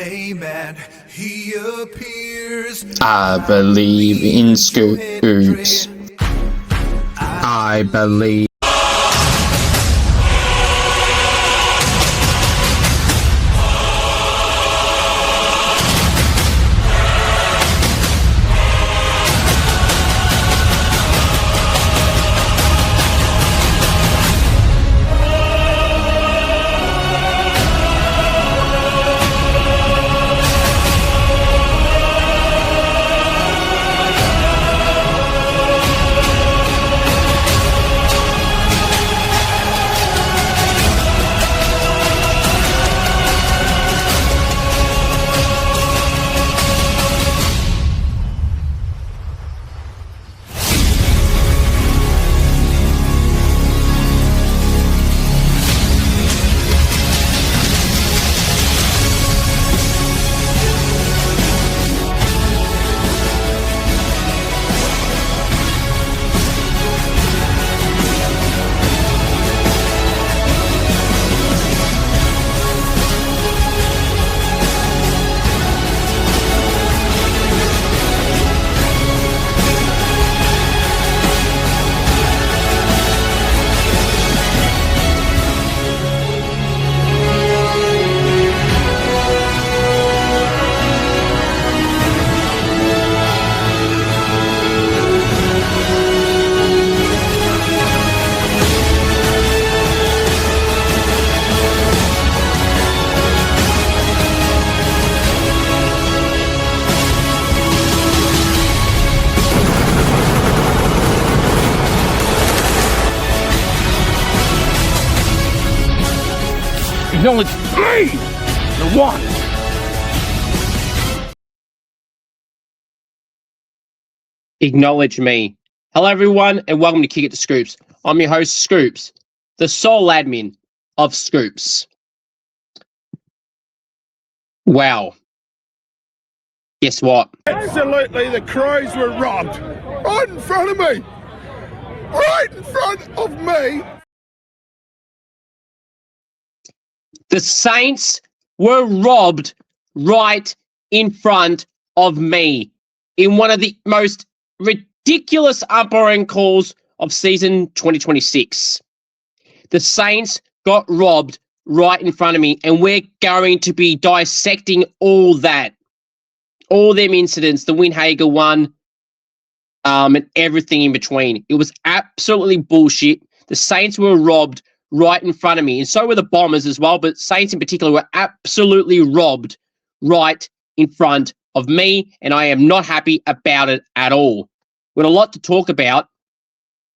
Monday man, he appears. I believe in scoops. I believe. Acknowledge me, the one. Acknowledge me. Hello, everyone, and welcome to Kick It to Scoops. I'm your host, Scoops, the sole admin of Scoops. Wow. Guess what? Absolutely, the Crows were robbed. Right in front of me. Right in front of me. The Saints were robbed right in front of me in one of the most ridiculous umpiring calls of season 2026. The Saints got robbed right in front of me, and we're going to be dissecting all that. All them incidents, the Winhager one, and everything in between. It was absolutely bullshit. The Saints were robbed right in front of me, and so were the Bombers as well, but Saints in particular were absolutely robbed right in front of me, and I am not happy about it at all. We've got a lot to talk about,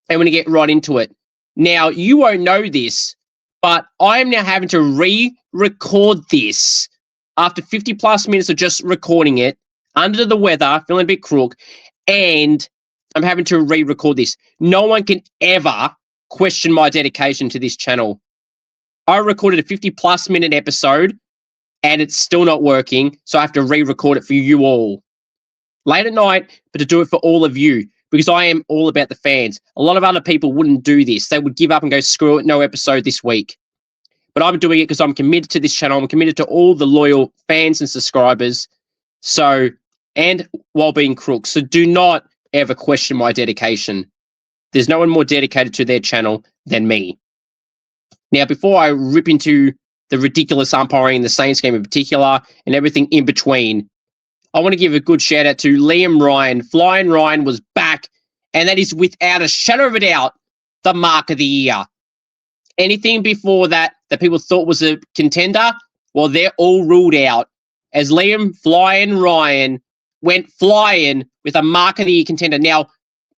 and we're going to get right into it. Now, you won't know this, but I am now having to re-record this after 50 plus minutes of just recording it, under the weather, feeling a bit crook, and I'm having to re-record this. No one can ever question my dedication to this channel. I recorded a 50 plus minute episode and it's still not working, so I have to re-record it for you all. Late at night, but to do it for all of you, because I am all about the fans. A lot of other people wouldn't do this. They would give up and go, screw it, no episode this week. But I'm doing it because I'm committed to this channel. I'm committed to all the loyal fans and subscribers. So, and while being crooks. So do not ever question my dedication. There's no one more dedicated to their channel than me. Now, before I rip into the ridiculous umpiring in the Saints game in particular and everything in between, I want to give a good shout out to Liam Ryan. Flying Ryan was back, and that is without a shadow of a doubt the mark of the year. Anything before that people thought was a contender, well, they're all ruled out, as Liam Flying Ryan went flying with a mark of the year contender. Now,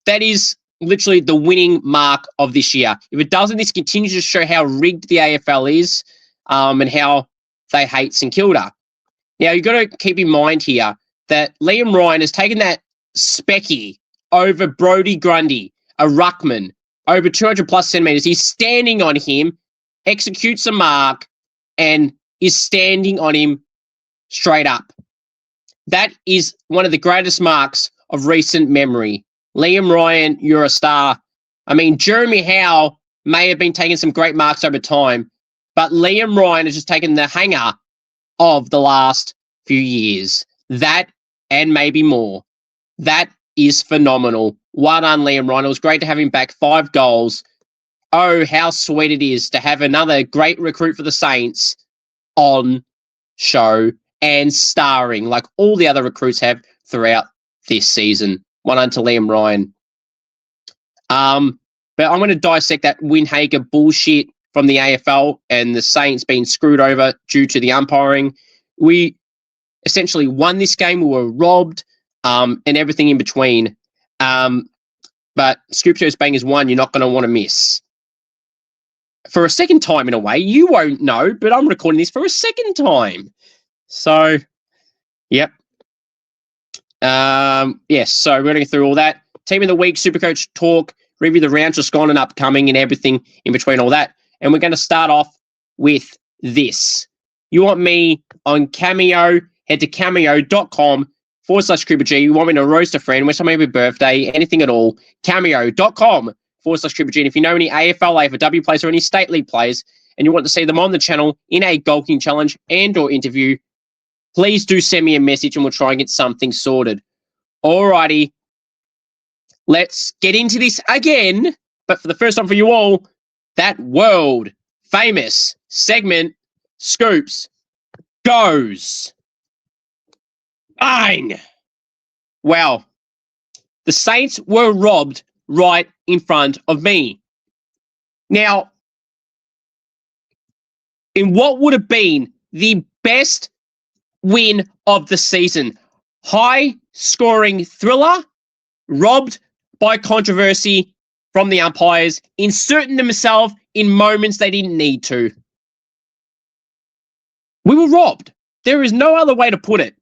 that is literally the winning mark of this year. If it doesn't, this continues to show how rigged the AFL is, and how they hate St Kilda. Now, you've got to keep in mind here that Liam Ryan has taken that specky over Brodie Grundy, a ruckman, over 200 plus centimetres. He's standing on him, executes a mark, and is standing on him straight up. That is one of the greatest marks of recent memory. Liam Ryan, you're a star. I mean, Jeremy Howe may have been taking some great marks over time, but Liam Ryan has just taken the hanger of the last few years. That and maybe more. That is phenomenal. Well done, Liam Ryan. It was great to have him back. 5 goals. Oh, how sweet it is to have another great recruit for the Saints on show and starring like all the other recruits have throughout this season. Well done to Liam Ryan. But I'm going to dissect that Windhager bullshit from the AFL and the Saints being screwed over due to the umpiring. We essentially won this game. We were robbed, and everything in between. But Scoop Show's Bangers won. You're not going to want to miss. For a second time, in a way, you won't know, but I'm recording this for a second time. So, yep. Yes, so we're going to go through all that. Team of the week, Supercoach talk, review the rounds just gone and upcoming and everything in between all that. And we're going to start off with this. You want me on Cameo, head to cameo.com/CooperG. You want me to roast a friend, wish somebody happy birthday, anything at all, cameo.com/CooperG. And if you know any AFL, AFW players or any state league players and you want to see them on the channel in a Goal King challenge and or interview, please do send me a message and we'll try and get something sorted. Alrighty. Let's get into this again. But for the first time for you all, that world famous segment, Scoops, goes. Bang! Well, the Saints were robbed right in front of me. Now, in what would have been the best win of the season, high-scoring thriller, robbed by controversy from the umpires, inserting themselves in moments they didn't need to. We were robbed. There is no other way to put it.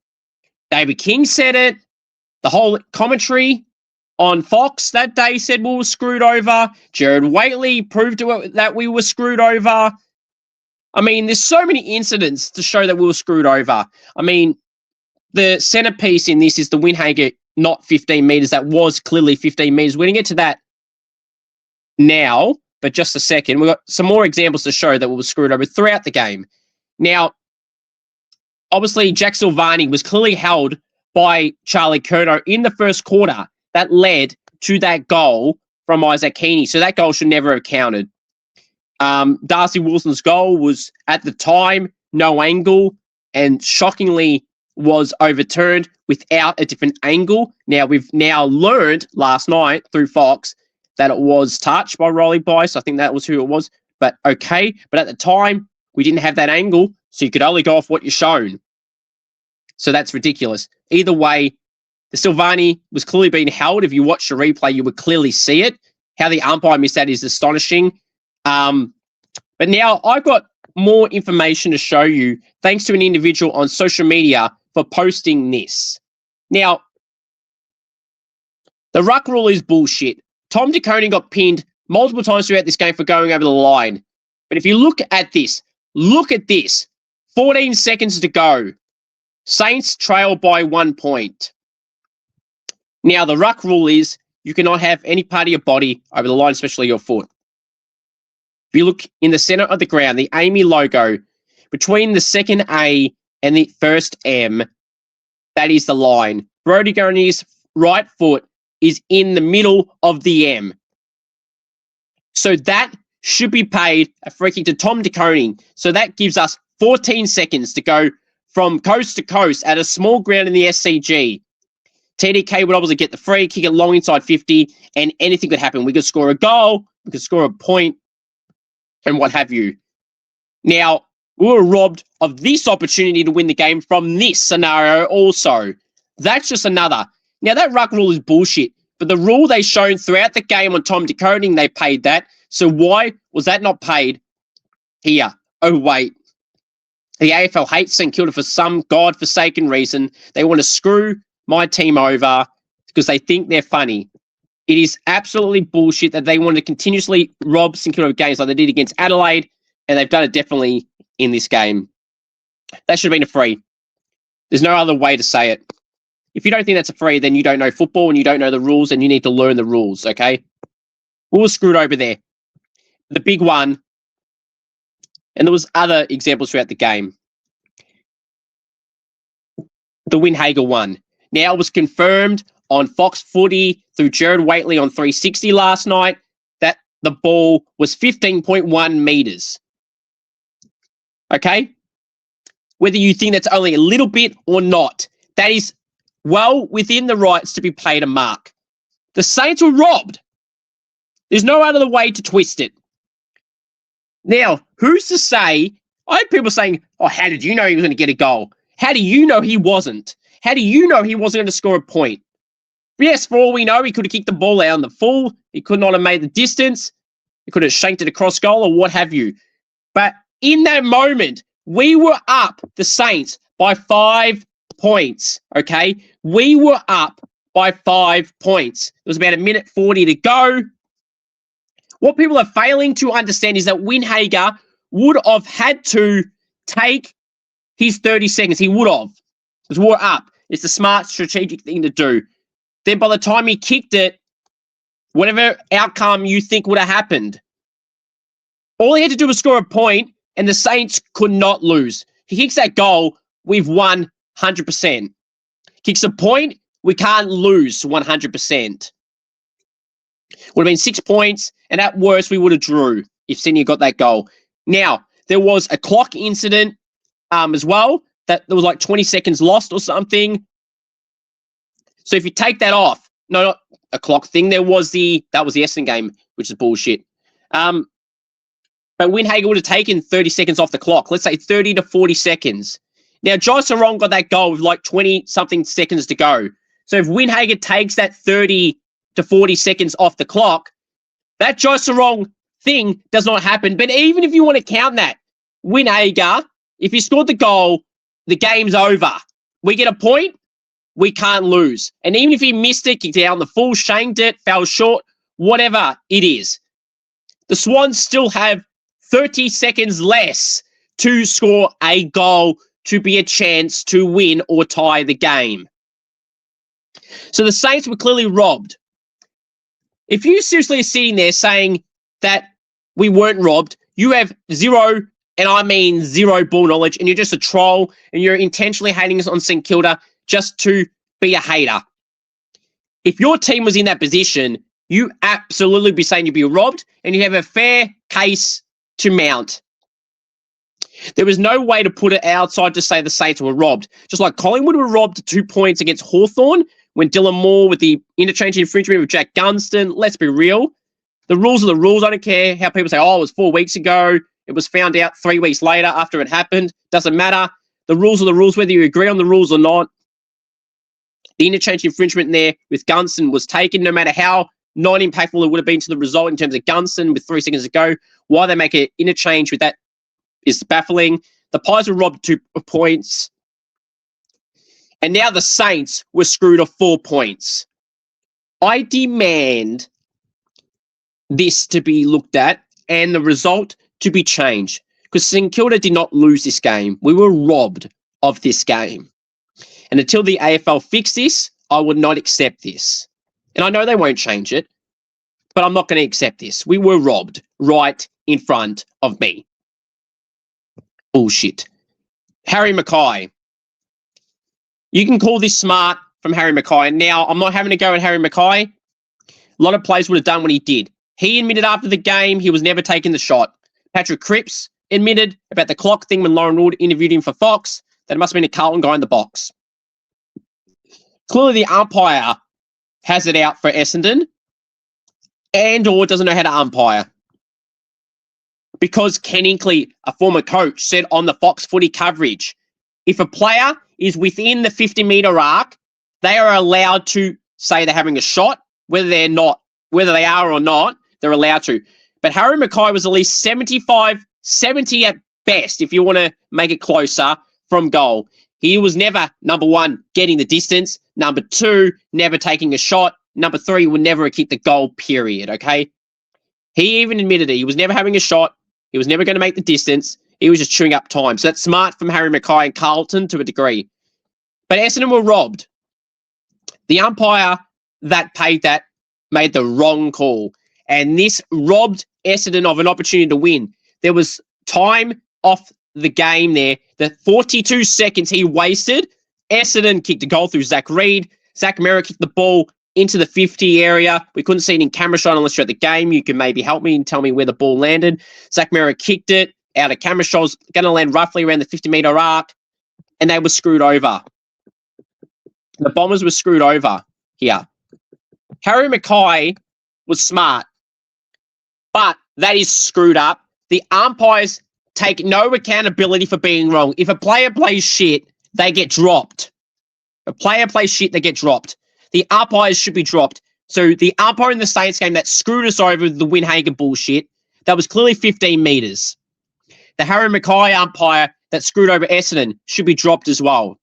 David King said it. The whole commentary on Fox that day said we were screwed over. Jared Waitley proved that we were screwed over. I mean, there's so many incidents to show that we were screwed over. I mean, the centerpiece in this is the Windhager, not 15 meters. That was clearly 15 meters. We're going to get to that now, but just a second. We've got some more examples to show that we were screwed over throughout the game. Now, obviously, Jack Silvani was clearly held by Charlie Curnow in the first quarter. That led to that goal from Isaac Heaney. So that goal should never have counted. Darcy Wilson's goal was, at the time, no angle and shockingly was overturned without a different angle. Now, we've now learned last night through Fox that it was touched by Rolly Bice. I think that was who it was. But okay. But at the time, we didn't have that angle, so you could only go off what you're shown. So that's ridiculous. Either way, the Silvani was clearly being held. If you watch the replay, you would clearly see it. How the umpire missed that is astonishing. But now I've got more information to show you thanks to an individual on social media for posting this. Now, the ruck rule is bullshit. Tom DeConey got pinned multiple times throughout this game for going over the line. But if you look at this. 14 seconds to go. Saints trail by 1 point. Now, the ruck rule is you cannot have any part of your body over the line, especially your foot. If you look in the center of the ground, the Amy logo, between the second A and the first M, that is the line. Brodie Gurney's right foot is in the middle of the M. So that should be paid a free kick to Tom DeConey. So that gives us 14 seconds to go from coast to coast at a small ground in the SCG. TDK would obviously get the free, kick it long inside 50, and anything could happen. We could score a goal, we could score a point, and what have you. Now, we were robbed of this opportunity to win the game from this scenario also. That's just another. Now, that ruck rule is bullshit, but the rule they shown throughout the game on Tom DeConey, they paid that. So why was that not paid here? Oh, wait. The AFL hates St Kilda for some godforsaken reason. They want to screw my team over because they think they're funny. It is absolutely bullshit that they want to continuously rob St Kilda of games like they did against Adelaide, and they've done it definitely in this game. That should have been a free. There's no other way to say it. If you don't think that's a free, then you don't know football and you don't know the rules and you need to learn the rules, okay? We were screwed over there. The big one, and there was other examples throughout the game. the Windhager one. Now it was confirmed on Fox Footy through Jared Waitley on 360 last night that the ball was 15.1 metres. Okay? Whether you think that's only a little bit or not, that is well within the rights to be paid a mark. The Saints were robbed. There's no other way to twist it. Now, who's to say? I had people saying, oh, how did you know he was going to get a goal? How do you know he wasn't? How do you know he wasn't going to score a point? Yes, for all we know, he could have kicked the ball out on the full. He could not have made the distance. He could have shanked it across goal or what have you. But in that moment, we were up, the Saints, by 5 points, okay? We were up by 5 points. There was about 1:40 to go. What people are failing to understand is that Windhager would have had to take his 30 seconds. He would have. Because we're up. It's the smart, strategic thing to do. Then by the time he kicked it, whatever outcome you think would have happened, all he had to do was score a point, and the Saints could not lose. He kicks that goal, we've won 100%. Kicks a point, we can't lose 100%. Would have been 6 points, and at worst, we would have drew if Sydney got that goal. Now, there was a clock incident as well, that there was like 20 seconds lost or something. So if you take that off, no, not a clock thing, that was the Essendon game, which is bullshit. But Windhager would have taken 30 seconds off the clock. Let's say 30 to 40 seconds. Now, Josh Sarong got that goal with like 20-something seconds to go. So if Windhager takes that 30 to 40 seconds off the clock, that Josh Sarong thing does not happen. But even if you want to count that, Windhager, if he scored the goal, the game's over. We get a point, we can't lose. And even if he missed it, kicked it out on the full, shanked it, fell short, whatever it is, the Swans still have 30 seconds less to score a goal to be a chance to win or tie the game. So the Saints were clearly robbed. If you seriously are sitting there saying that we weren't robbed, you have zero, and I mean zero ball knowledge, and you're just a troll, and you're intentionally hating us on St Kilda just to be a hater. If your team was in that position, you absolutely be saying you'd be robbed, and you have a fair case to mount. There was no way to put it outside to say the Saints were robbed. Just like Collingwood were robbed 2 points against Hawthorn when Dylan Moore with the interchange infringement with Jack Gunston. Let's be real. The rules are the rules. I don't care how people say, oh, it was 4 weeks ago. It was found out 3 weeks later after it happened. Doesn't matter. The rules are the rules, whether you agree on the rules or not. The interchange infringement there with Gunston was taken, no matter how non-impactful it would have been to the result in terms of Gunston with 3 seconds to go. Why they make an interchange with that is baffling. The Pies were robbed 2 points. And now the Saints were screwed of 4 points. I demand this to be looked at and the result to be changed. Because St Kilda did not lose this game. We were robbed of this game. And until the AFL fix this, I would not accept this. And I know they won't change it, but I'm not going to accept this. We were robbed right in front of me. Bullshit. Harry Mackay. You can call this smart from Harry Mackay. Now, I'm not having to go at Harry Mackay. A lot of players would have done what he did. He admitted after the game he was never taking the shot. Patrick Cripps admitted about the clock thing when Lauren Wood interviewed him for Fox that it must have been a Carlton guy in the box. Clearly, the umpire has it out for Essendon and or doesn't know how to umpire. Because Ken Inkley, a former coach, said on the Fox Footy coverage, if a player is within the 50-metre arc, they are allowed to say they're having a shot, whether they are or not, they're allowed to. But Harry Mackay was at least 70 at best, if you want to make it closer, from goal. He was never, number one, getting the distance. Number two, never taking a shot. Number three, would never have kicked the goal, period, okay? He even admitted it. He was never having a shot. He was never going to make the distance. He was just chewing up time. So that's smart from Harry Mackay and Carlton to a degree. But Essendon were robbed. The umpire that paid that made the wrong call. And this robbed Essendon of an opportunity to win. There was time off the game there. The 42 seconds he wasted Essendon kicked a goal through Zach Reed. Zach Merritt kicked the ball into the 50 area. We couldn't see it in camera shot unless you're at the game. You can maybe help me and tell me where the ball landed. Zach Merritt kicked it out of camera shot. It was going to land roughly around the 50-metre arc, and they were screwed over. The Bombers were screwed over here. Harry Mackay was smart, but that is screwed up. The umpires take no accountability for being wrong. If a player plays shit, they get dropped. If a player plays shit, they get dropped. The umpires should be dropped. So the umpire in the Saints game that screwed us over with the Winhager bullshit, that was clearly 15 metres. The Harry Mackay umpire that screwed over Essendon should be dropped as well.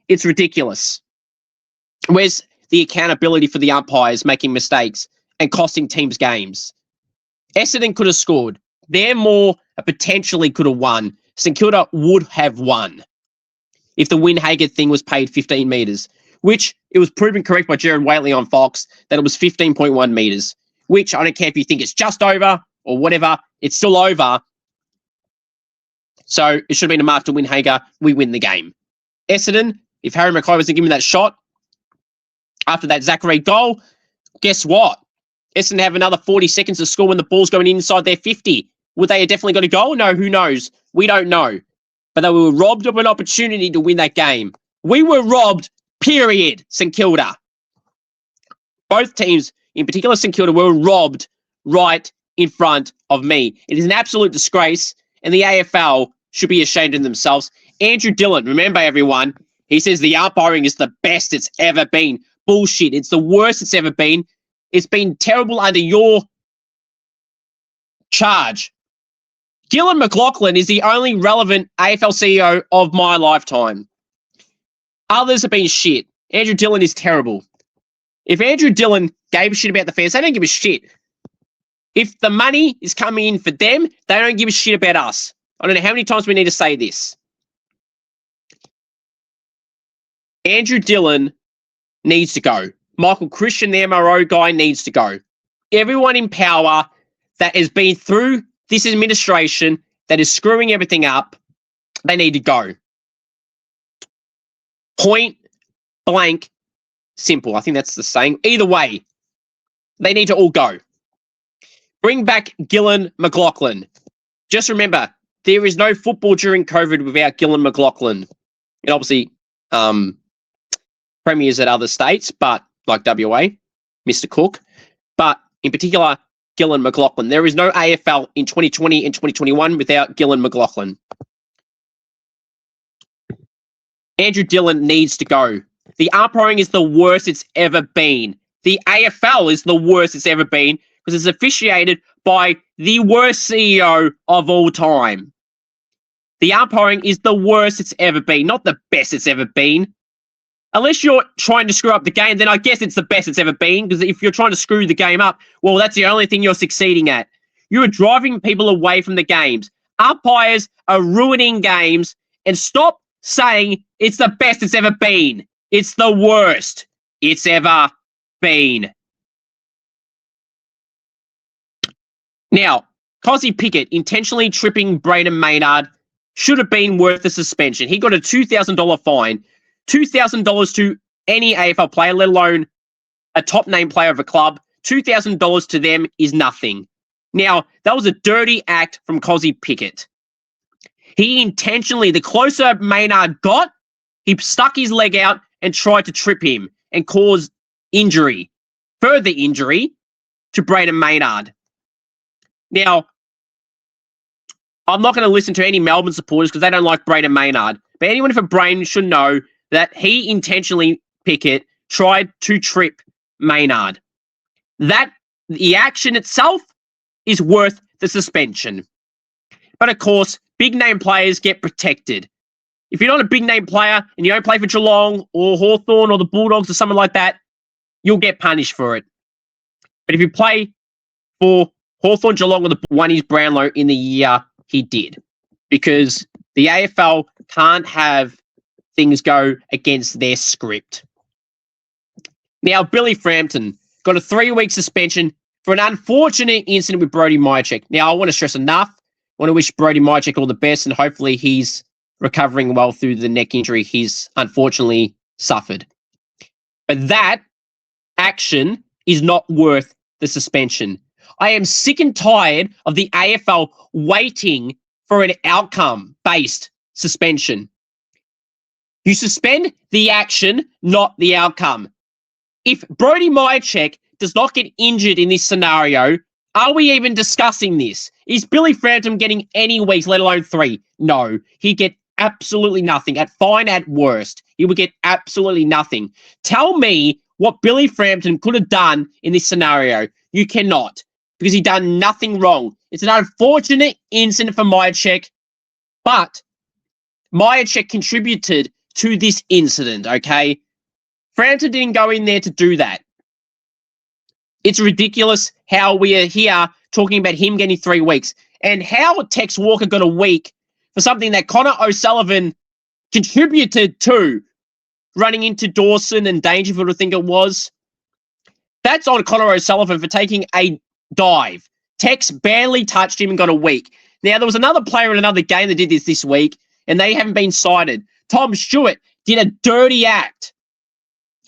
It's ridiculous. Where's the accountability for the umpires making mistakes and costing teams games? Essendon could have scored. They're more potentially could have won. St Kilda would have won if the Winhager thing was paid 15 metres, which it was proven correct by Jared Waitley on Fox that it was 15.1 metres, which I don't care if you think it's just over or whatever, it's still over. So it should have been a mark to Winhager. We win the game. Essendon, if Harry Mackay wasn't giving that shot after that Zach Reed goal, guess what? Essendon have another 40 seconds to score when the ball's going inside their 50. Would they have definitely got a goal? No, who knows? We don't know. But they were robbed of an opportunity to win that game. We were robbed, period, St Kilda. Both teams, in particular St Kilda, were robbed right in front of me. It is an absolute disgrace, and the AFL should be ashamed of themselves. Andrew Dillon, remember everyone, he says the umpiring is the best it's ever been. Bullshit. It's the worst it's ever been. It's been terrible under your charge. Gillon McLachlan is the only relevant AFL CEO of my lifetime. Others have been shit. Andrew Dillon is terrible. If Andrew Dillon gave a shit about the fans, they don't give a shit. If the money is coming in for them, they don't give a shit about us. I don't know how many times we need to say this. Andrew Dillon needs to go. Michael Christian, the MRO guy, needs to go. Everyone in power that has been through this administration that is screwing everything up, they need to go. Point blank simple. I think that's the saying. Either way, they need to all go. Bring back Gillon McLachlan. Just remember, there is no football during COVID without Gillon McLachlan. And obviously, premiers at other states, but like WA, Mr. Cook. But in particular, Gillon McLachlan. There is no AFL in 2020 and 2021 without Gillon McLachlan. Andrew Dillon needs to go. The umpiring is the worst it's ever been. The AFL is the worst it's ever been because it's officiated by the worst CEO of all time. The umpiring is the worst it's ever been, not the best it's ever been. Unless you're trying to screw up the game, then I guess it's the best it's ever been, because if you're trying to screw the game up, well, that's the only thing you're succeeding at. You're driving people away from the games. Umpires are ruining games, and stop saying it's the best it's ever been. It's the worst it's ever been. Now, Kosi Pickett intentionally tripping Brayden Maynard should have been worth the suspension. He got a $2,000 fine. $2,000 to any AFL player, let alone a top name player of a club. $2,000 to them is nothing. Now, that was a dirty act from Kosi Pickett. He intentionally, the closer Maynard got, he stuck his leg out and tried to trip him and cause injury, further injury to Brayden Maynard. Now, I'm not going to listen to any Melbourne supporters because they don't like Brayden Maynard. But anyone with a brain should know that he intentionally, Pickett, tried to trip Maynard. That, the action itself is worth the suspension. But of course, big name players get protected. If you're not a big name player and you don't play for Geelong or Hawthorn or the Bulldogs or something like that, you'll get punished for it. But if you play for Hawthorn, Geelong, or the won his Brownlow in the year he did, because the AFL can't have things go against their script. Now, Billy Frampton got a 3-week suspension for an unfortunate incident with Brody Myercheck. Now, I want to stress enough. I want to wish Brody Myercheck all the best, and hopefully he's recovering well through the neck injury he's unfortunately suffered. But that action is not worth the suspension. I am sick and tired of the AFL waiting for an outcome-based suspension. You suspend the action, not the outcome. If Brayden Maynard does not get injured in this scenario, are we even discussing this? Is Billy Frampton getting any weeks, let alone 3? No. He'd get absolutely nothing. At fine, at worst. He would get absolutely nothing. Tell me what Billy Frampton could have done in this scenario. You cannot, because he done nothing wrong. It's an unfortunate incident for Maynard, but Maynard contributed to this incident, okay? Frampton didn't go in there to do that. It's ridiculous how we are here talking about him getting 3 weeks and how Tex Walker got a week for something that Connor O'Sullivan contributed to, running into Dawson and Dangerfield, I think it was. That's on Connor O'Sullivan for taking a dive. Tex barely touched him and got a week. Now, there was another player in another game that did this week, and they haven't been cited. Tom Stewart did a dirty act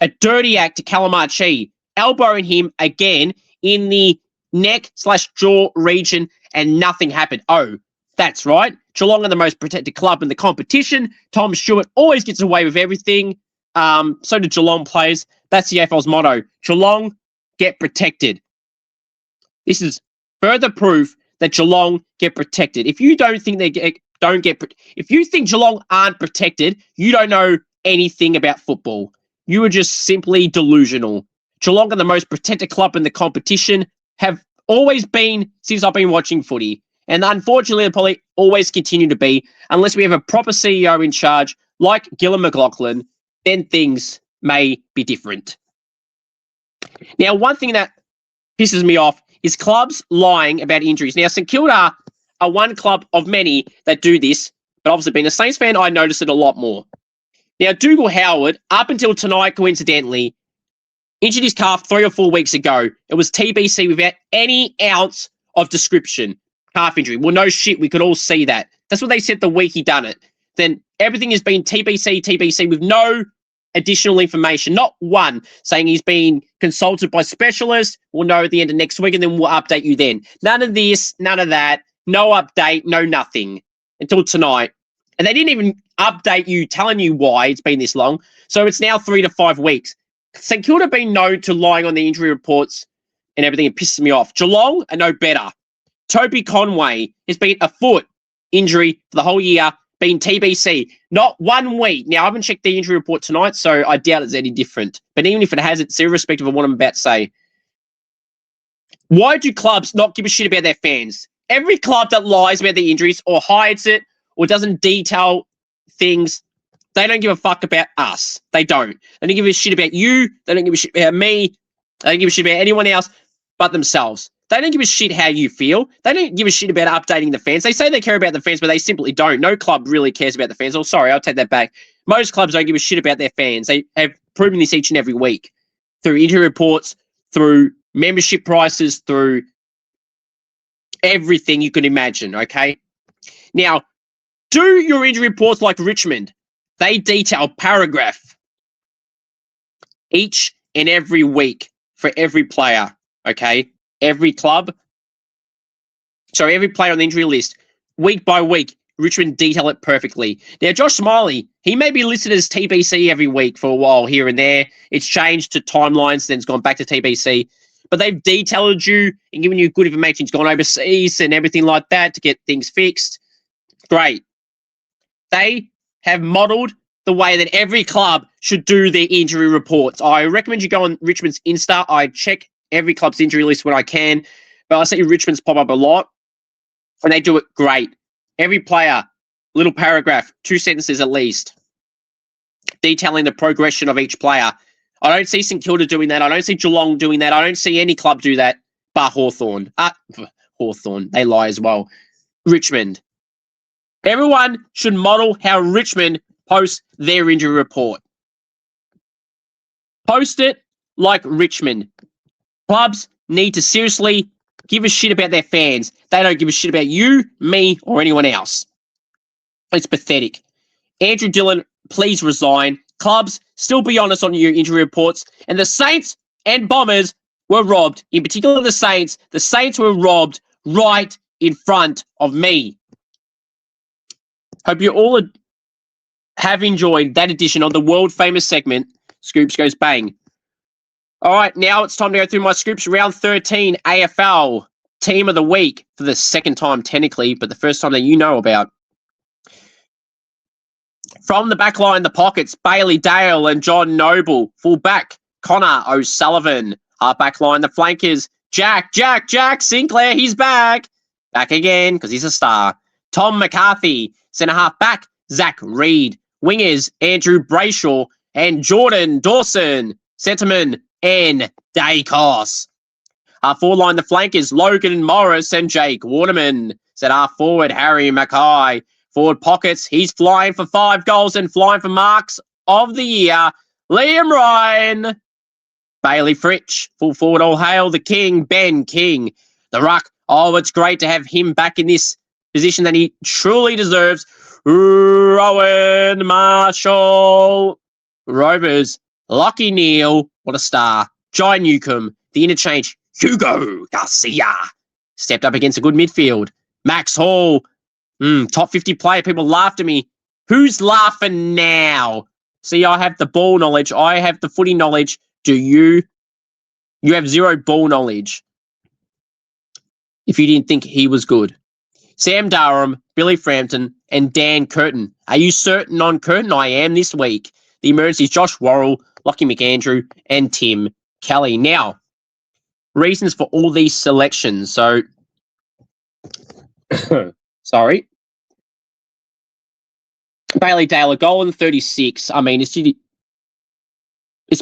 to Calamarchi, elbowing him again in the neck/jaw region, and nothing happened. Oh, that's right. Geelong are the most protected club in the competition. Tom Stewart always gets away with everything. So do Geelong players. That's the AFL's motto. Geelong, get protected. This is further proof that Geelong get protected. If you don't think if you think Geelong aren't protected, you don't know anything about football. You are just simply delusional. Geelong are the most protected club in the competition, have always been since I've been watching footy. And unfortunately, they'll probably always continue to be, unless we have a proper CEO in charge like Gillon McLachlan, then things may be different. Now, one thing that pisses me off is clubs lying about injuries. Now, St Kilda are one club of many that do this, but obviously being a Saints fan, I notice it a lot more. Now, Dougal Howard, up until tonight, coincidentally, injured his calf 3 or 4 weeks ago. It was TBC without any ounce of description. Calf injury. Well, no shit, we could all see that. That's what they said the week he done it. Then everything has been TBC with no additional information. Not one saying he's been consulted by specialists. We'll know at the end of next week and then we'll update you then. None of this, none of that. No update, no nothing until tonight. And they didn't even update you telling you why it's been this long. So it's now 3 to 5 weeks. St Kilda have been known to lying on the injury reports and everything. It pisses me off. Geelong are no better. Toby Conway has been a foot injury for the whole year, been TBC. Not 1 week. Now, I haven't checked the injury report tonight, so I doubt it's any different. But even if it has, it's irrespective of what I'm about to say. Why do clubs not give a shit about their fans? Every club that lies about the injuries or hides it or doesn't detail things, they don't give a fuck about us. They don't. They don't give a shit about you. They don't give a shit about me. They don't give a shit about anyone else but themselves. They don't give a shit how you feel. They don't give a shit about updating the fans. They say they care about the fans, but they simply don't. No club really cares about the fans. Oh, sorry, I'll take that back. Most clubs don't give a shit about their fans. They have proven this each and every week through injury reports, through membership prices, through everything you can imagine, okay? Now, do your injury reports like Richmond. They detail paragraph each and every week for every player, okay? Every player on the injury list, week by week, Richmond detail it perfectly. Now, Josh Smiley, he may be listed as TBC every week for a while here and there. It's changed to timelines, then it's gone back to TBC. But they've detailed you and given you good information. It's gone overseas and everything like that to get things fixed. Great. They have modelled the way that every club should do their injury reports. I recommend you go on Richmond's Insta. I check every club's injury list when I can, but I see Richmond's pop up a lot, and they do it great. Every player, little paragraph, 2 sentences at least, detailing the progression of each player. I don't see St Kilda doing that. I don't see Geelong doing that. I don't see any club do that, but Hawthorn. Hawthorn, they lie as well. Richmond. Everyone should model how Richmond posts their injury report. Post it like Richmond. Clubs need to seriously give a shit about their fans. They don't give a shit about you, me, or anyone else. It's pathetic. Andrew Dillon, please resign. Clubs, still be honest on your injury reports. And the Saints and Bombers were robbed. In particular, the Saints. The Saints were robbed right in front of me. Hope you all have enjoyed that edition of the world-famous segment, Scoops Goes Bang. All right, now it's time to go through my Scoops. Round 13, AFL Team of the Week for the second time, technically, but the first time that you know about. From the back line, the pockets, Bailey Dale and John Noble. Full back, Connor O'Sullivan. Half back line, the flankers, Jack Sinclair, he's back. Back again, because he's a star. Tom McCarthy. Centre half back, Zach Reed. Wingers, Andrew Brayshaw and Jordan Dawson. Centreman and Dacos. Half forward line, the flankers, Logan Morris and Jake Waterman. Centre half forward, Harry Mackay. Forward pockets, he's flying for 5 goals and flying for marks of the year, Liam Ryan. Bailey Fritsch. Full forward, all hail the king, Ben King. The ruck, it's great to have him back in this position that he truly deserves. Rowan Marshall. Rovers, Lockie Neal, what a star. Jai Newcomb, the interchange, Hugo Garcia. Stepped up against a good midfield. Max Hall, top 50 player. People laughed at me. Who's laughing now? See, I have the ball knowledge. I have the footy knowledge. Do you? You have zero ball knowledge. If you didn't think he was good. Sam Durham, Billy Frampton, and Dan Curtin. Are you certain on Curtin? I am this week. The emergencies, Josh Worrell, Lockie McAndrew, and Tim Kelly. Now, reasons for all these selections. So, sorry. Bailey Dale, a goal in 36. I mean, it's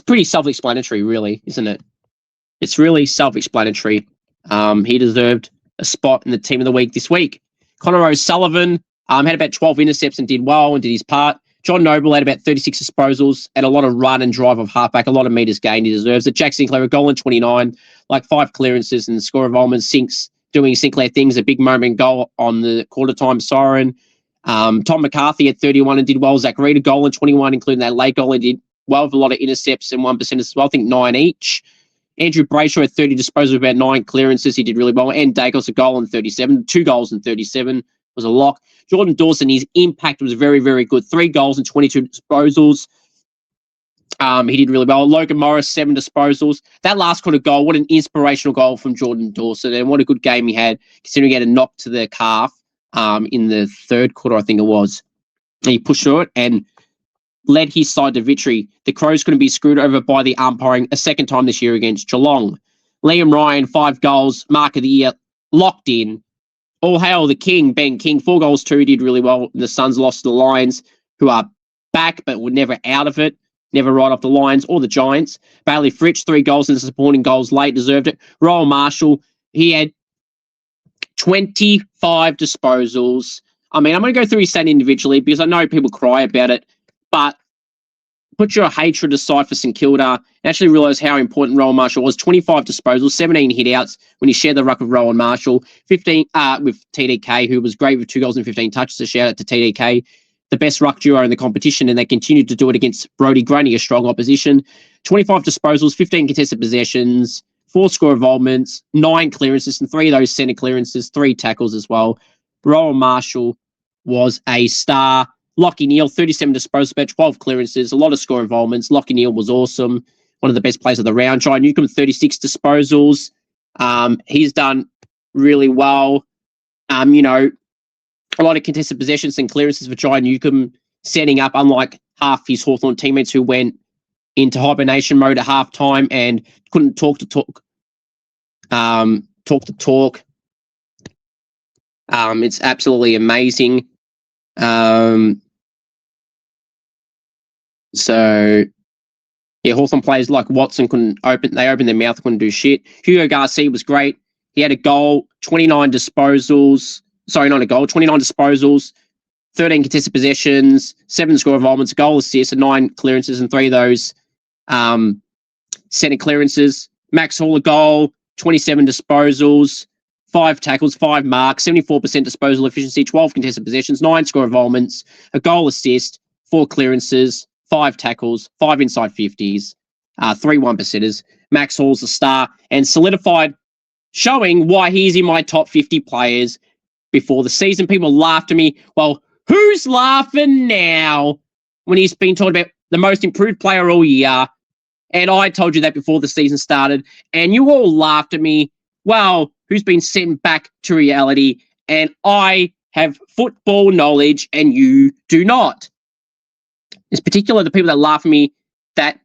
pretty self-explanatory, really, isn't it? It's really self-explanatory. He deserved a spot in the Team of the Week this week. Connor O'Sullivan had about 12 intercepts and did well and did his part. John Noble had about 36 disposals and a lot of run and drive of halfback, a lot of metres gained. He deserves it. Jack Sinclair, a goal in 29, like 5 clearances and the score of Ullman Sinks doing Sinclair things, a big moment goal on the quarter-time siren. Tom McCarthy at 31 and did well. Zach Reed, a goal in 21, including that late goal. He did well with a lot of intercepts and 1% as well. I think 9 each. Andrew Brayshaw at 30 disposals, about 9 clearances. He did really well. And Dacos, a goal in 37. 2 goals in 37 was a lock. Jordan Dawson, his impact was very, very good. 3 goals and 22 disposals. He did really well. Logan Morris, 7 disposals. That last quarter goal, what an inspirational goal from Jordan Dawson. And what a good game he had, considering he had a knock to the calf in the third quarter, I think it was. And he pushed through it and led his side to victory. The Crows couldn't be screwed over by the umpiring a second time this year against Geelong. Liam Ryan, 5 goals, mark of the year, locked in. All hail the king, Ben King, 4 goals, 2, did really well. The Suns lost to the Lions, who are back but were never out of it, never right off the Lions or the Giants. Bailey Fritsch, 3 goals and supporting goals late, deserved it. Royal Marshall, he had 25 disposals. I mean, I'm going to go through his stat individually because I know people cry about it, but put your hatred aside for St Kilda and actually realise how important Rowan Marshall was. 25 disposals, 17 hit-outs when he shared the ruck with Rowan Marshall. 15 with TDK, who was great with 2 goals and 15 touches. A shout-out to TDK, the best ruck duo in the competition, and they continued to do it against Brodie Grundy, a strong opposition. 25 disposals, 15 contested possessions, 4 score involvements, 9 clearances, and 3 of those centre clearances, 3 tackles as well. Rowan Marshall was a star. Lockie Neal, 37 disposals, about 12 clearances, a lot of score involvements. Lockie Neal was awesome, one of the best players of the round. Jai Newcomb, 36 disposals. He's done really well. A lot of contested possessions and clearances for Jai Newcomb, setting up, unlike half his Hawthorn teammates who went into hibernation mode at halftime and couldn't talk the talk. It's absolutely amazing. Hawthorn players like Watson opened their mouth, couldn't do shit. Hugo Garcia was great. He had a goal, 29 disposals. Sorry, not a goal, 29 disposals, 13 contested possessions, 7 score involvements, a goal assist, and 9 clearances, and 3 of those centre clearances. Max Hall, a goal, 27 disposals, 5 tackles, 5 marks, 74% disposal efficiency, 12 contested possessions, 9 score involvements, a goal assist, 4 clearances, 5 tackles, 5 inside 50s, 3 1%ers. Max Hall's the star and solidified, showing why he's in my top 50 players before the season. People laughed at me. Well, who's laughing now when he's been talking about the most improved player all year? And I told you that before the season started, and you all laughed at me. Well, who's been sent back to reality? And I have football knowledge and you do not. It's particularly the people that laugh at me that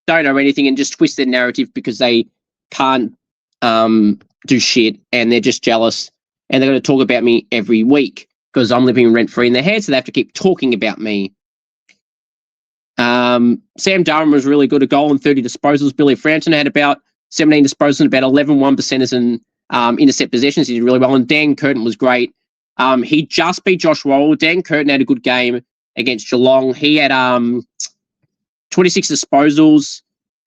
don't know anything and just twist their narrative because they can't do shit and they're just jealous and they're going to talk about me every week because I'm living rent-free in their head, so they have to keep talking about me. Sam Durham was really good, a goal and 30 disposals. Billy Frampton had about 17 disposals and about 11 1%ers and intercept possessions. He did really well. And Dan Curtin was great. He just beat Josh Roll. Dan Curtin had a good game against Geelong. He had 26 disposals,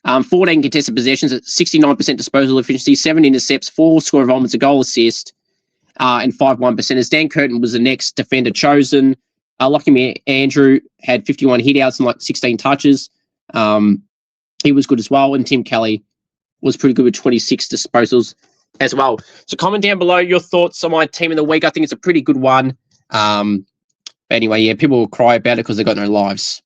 14 contested possessions at 69% disposal efficiency, 7 intercepts, 4 score involvements, a goal assist, and 5 1%ers. Dan Curtin was the next defender chosen. Lucky Me Andrew had 51 hitouts and like 16 touches. He was good as well. And Tim Kelly was pretty good with 26 disposals as well. So comment down below your thoughts on my team of the week. I think it's a pretty good one. But anyway, yeah, people will cry about it because they've got no lives.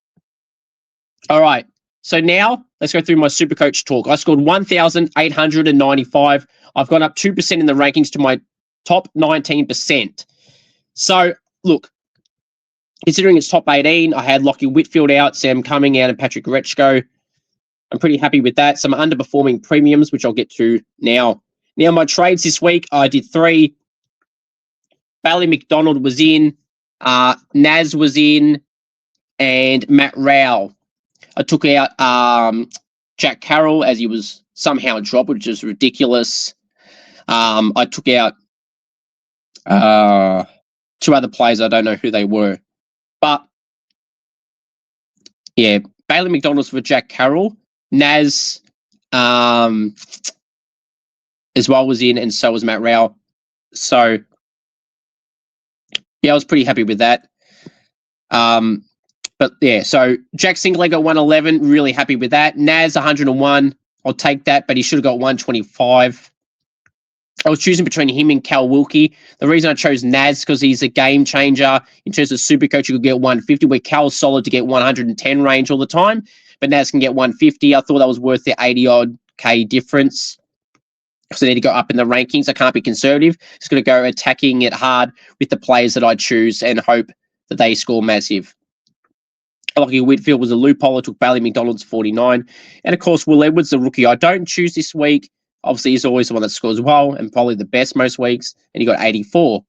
All right. So now let's go through my Supercoach talk. I scored 1,895. I've gone up 2% in the rankings to my top 19%. So look, considering it's top 18, I had Lockie Whitfield out, Sam Cumming out, and Patrick Retschko. I'm pretty happy with that. Some underperforming premiums, which I'll get to now. Now, my trades this week, I did 3. Bailey McDonald was in, Naz was in, and Matt Rowell. I took out Jack Carroll as he was somehow dropped, which is ridiculous. I took out 2 other players. I don't know who they were. But, yeah, Bailey McDonald's for Jack Carroll. Naz as well was in, and so was Matt Rowell. So, yeah, I was pretty happy with that. But, yeah, so Jack Sinclair got 111. Really happy with that. Naz, 101. I'll take that, but he should have got 125. I was choosing between him and Cal Wilkie. The reason I chose Naz because he's a game changer. In terms of Supercoach, you could get 150, where Cal's solid to get 110 range all the time, but Naz can get 150. I thought that was worth the 80-odd K difference. So I need to go up in the rankings. I can't be conservative. Just going to go attacking it hard with the players that I choose and hope that they score massive. Lucky Whitfield was a loophole. I took Bailey McDonald's 49. And, of course, Will Edwards, the rookie I don't choose this week. Obviously, he's always the one that scores well and probably the best most weeks, and he got 84.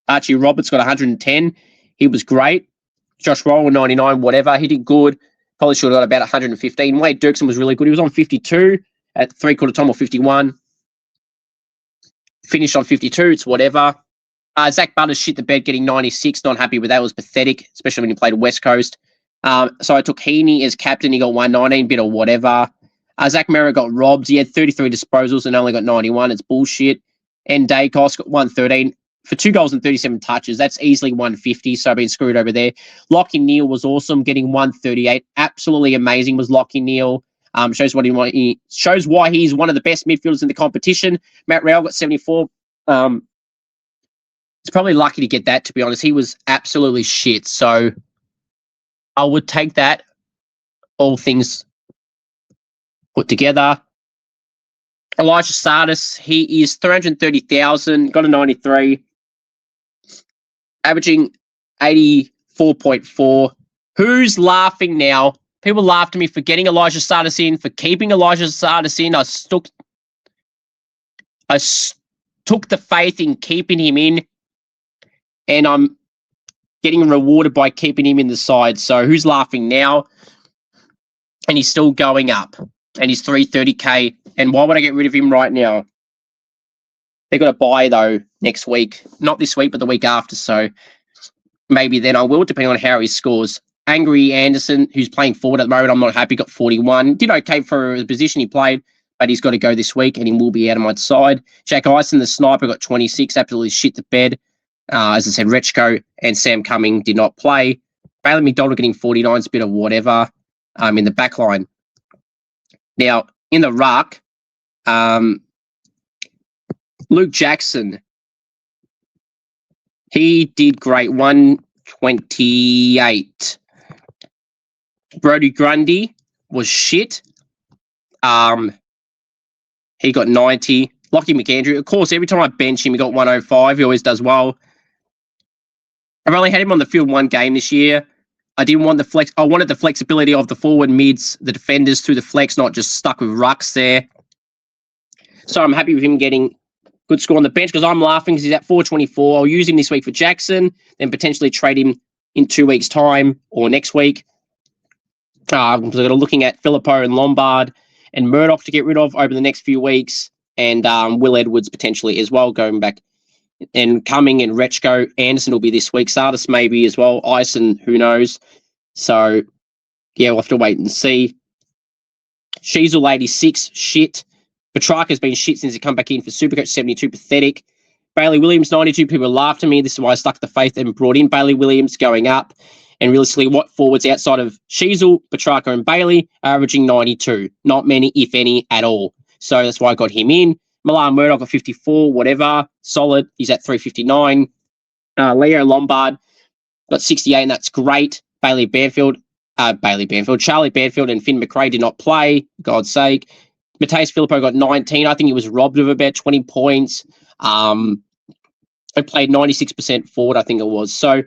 Archie Roberts got 110. He was great. Josh Roll, 99, whatever. He did good. Probably should have got about 115. Wade Dirksen was really good. He was on 52 at 3/4 time or 51. Finished on 52. It's whatever. Zach Butters shit the bed getting 96. Not happy with that. It was pathetic, especially when he played West Coast. So I took Heaney as captain. He got 119, bit or whatever. Zach Merritt got robbed. He had 33 disposals and only got 91. It's bullshit. And Dacos got 113 for 2 goals and 37 touches. That's easily 150, so I've been screwed over there. Lockie Neal was awesome, getting 138. Absolutely amazing was Lockie Neal. Shows why he's one of the best midfielders in the competition. Matt Rowell got 74. It's probably lucky to get that, to be honest. He was absolutely shit, so I would take that, all things put together. Elijah Sardis, he is 330,000, got a 93, averaging 84.4. Who's laughing now? People laughed at me for getting Elijah Sardis in, for keeping Elijah Sardis in. I took the faith in keeping him in, and I'm getting rewarded by keeping him in the side. So who's laughing now? And he's still going up. And he's 330K. And why would I get rid of him right now? They've got to buy, though, next week. Not this week, but the week after. So maybe then I will, depending on how he scores. Angry Anderson, who's playing forward at the moment, I'm not happy, got 41. Did okay for the position he played, but he's got to go this week, and he will be out of my side. Jack Ison, the sniper, got 26. Absolutely shit the bed. As I said, Rechko and Sam Cumming did not play. Bailey McDonald getting 49 is a bit of whatever in the back line. Now, in the ruck, Luke Jackson, he did great, 128. Brodie Grundy was shit. He got 90. Lockie McAndrew, of course, every time I bench him, he got 105. He always does well. I've only had him on the field one game this year. I didn't want the flex. I wanted the flexibility of the forward mids, the defenders through the flex, not just stuck with rucks there. So I'm happy with him getting good score on the bench because I'm laughing because he's at 424. I'll use him this week for Jackson, then potentially trade him in 2 weeks' time or next week. I'm looking at Filippo and Lombard and Murdoch to get rid of over the next few weeks, and Will Edwards potentially as well going back. And Cumming and Rechko, Anderson will be this week. Sardis maybe as well. Ison, who knows? So, yeah, we'll have to wait and see. Sheasel, 86, shit. Petrarca's been shit since he come back in for Supercoach, 72, pathetic. Bailey Williams, 92. People laughed at me. This is why I stuck the faith and brought in Bailey Williams going up. And realistically, what forwards outside of Sheasel, Petrarca, and Bailey are averaging 92? Not many, if any, at all. So that's why I got him in. Milan Murdoch at 54, whatever. Solid. He's at 359. Leo Lombard got 68, and that's great. Charlie Banfield and Finn McRae did not play, God's sake. Mateus Filippo got 19. I think he was robbed of about 20 points. He played 96% forward, I think it was. So,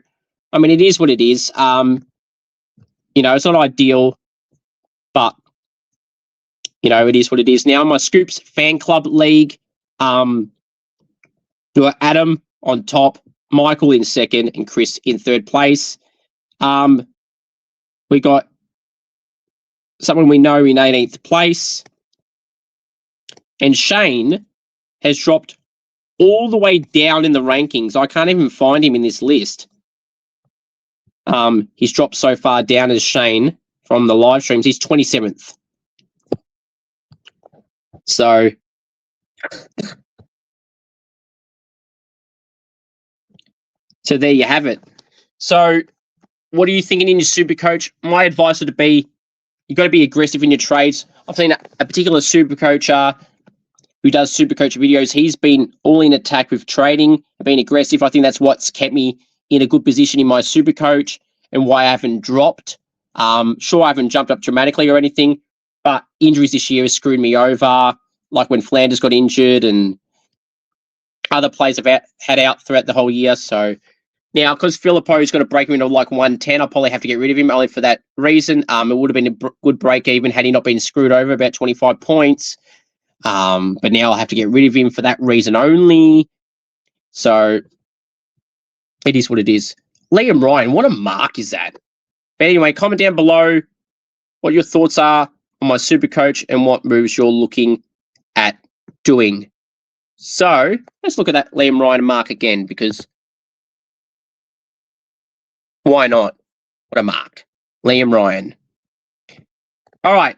I mean, it is what it is. It's not ideal, but it is what it is. Now, my Scoops Fan Club League, you got Adam on top, Michael in second, and Chris in third place. We got someone we know in 18th place. And Shane has dropped all the way down in the rankings. I can't even find him in this list. He's dropped so far down as Shane from the live streams. He's 27th. So there you have it. So what are you thinking in your super coach? My advice would be you've got to be aggressive in your trades. I've seen a particular super coach who does super coach videos. He's been all in attack with trading and being aggressive. I think that's what's kept me in a good position in my super coach and why I haven't dropped. Sure, I haven't jumped up dramatically or anything, but injuries this year has screwed me over, like when Flanders got injured and other players have had out throughout the whole year. So now, because Filippo is going to break him into like 110, I'll probably have to get rid of him only for that reason. It would have been a good break even had he not been screwed over about 25 points. But now I'll have to get rid of him for that reason only. So it is what it is. Liam Ryan, what a mark is that? But anyway, comment down below what your thoughts are on my super coach and what moves you're looking at doing. So let's look at that Liam Ryan mark again, because why not? What a mark. Liam Ryan. All right.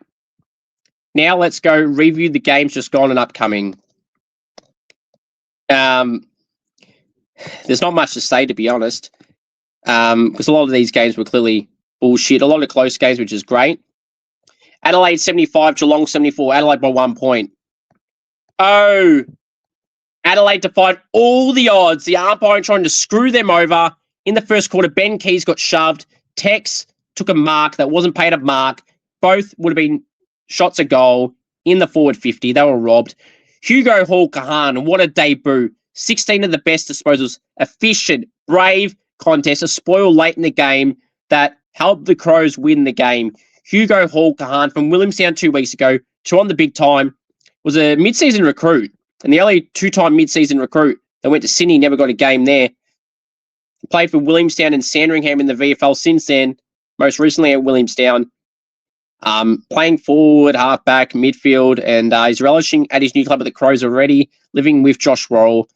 Now let's go review the games just gone and upcoming. There's not much to say, to be honest, because a lot of these games were clearly bullshit. A lot of close games, which is great. Adelaide 75, Geelong 74. Adelaide by 1 point. Oh, Adelaide defied all the odds. The umpire trying to screw them over. In the first quarter, Ben Keys got shoved. Tex took a mark that wasn't paid a mark. Both would have been shots a goal in the forward 50. They were robbed. Hugo Hall-Kahan, what a debut. 16 of the best disposals. Efficient, brave contest. A spoil late in the game that helped the Crows win the game. Hugo Hall-Kahan from Williamstown 2 weeks ago to on the big time was a mid-season recruit. And the only two-time mid-season recruit that went to Sydney, never got a game there. Played for Williamstown and Sandringham in the VFL since then, most recently at Williamstown. Playing forward, halfback, midfield, and he's relishing at his new club at the Crows already, living with Josh Worrell.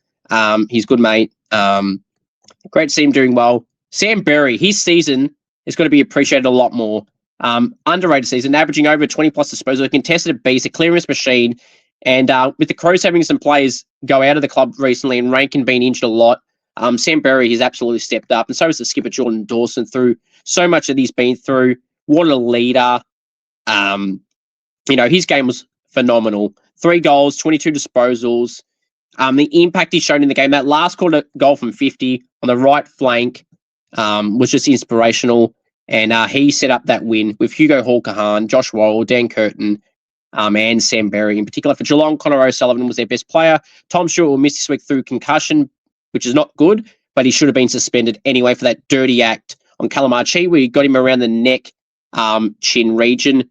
He's good mate. Great to see him doing well. Sam Berry, his season is going to be appreciated a lot more. Underrated season, averaging over 20-plus disposal, a contested beast, a clearance machine. And with the Crows having some players go out of the club recently and Rankin being injured a lot, Sam Berry has absolutely stepped up, and so has the skipper Jordan Dawson through so much that he's been through. What a leader. His game was phenomenal. 3 goals, 22 disposals. The impact he's shown in the game, that last quarter goal from 50 on the right flank was just inspirational. And he set up that win with Hugo Hall-Kahan, Josh Worrell, Dan Curtin, and Sam Berry. In particular, for Geelong, Connor O'Sullivan was their best player. Tom Stewart will miss this week through concussion, which is not good, but he should have been suspended anyway for that dirty act on Calamachi, where he got him around the neck, chin region.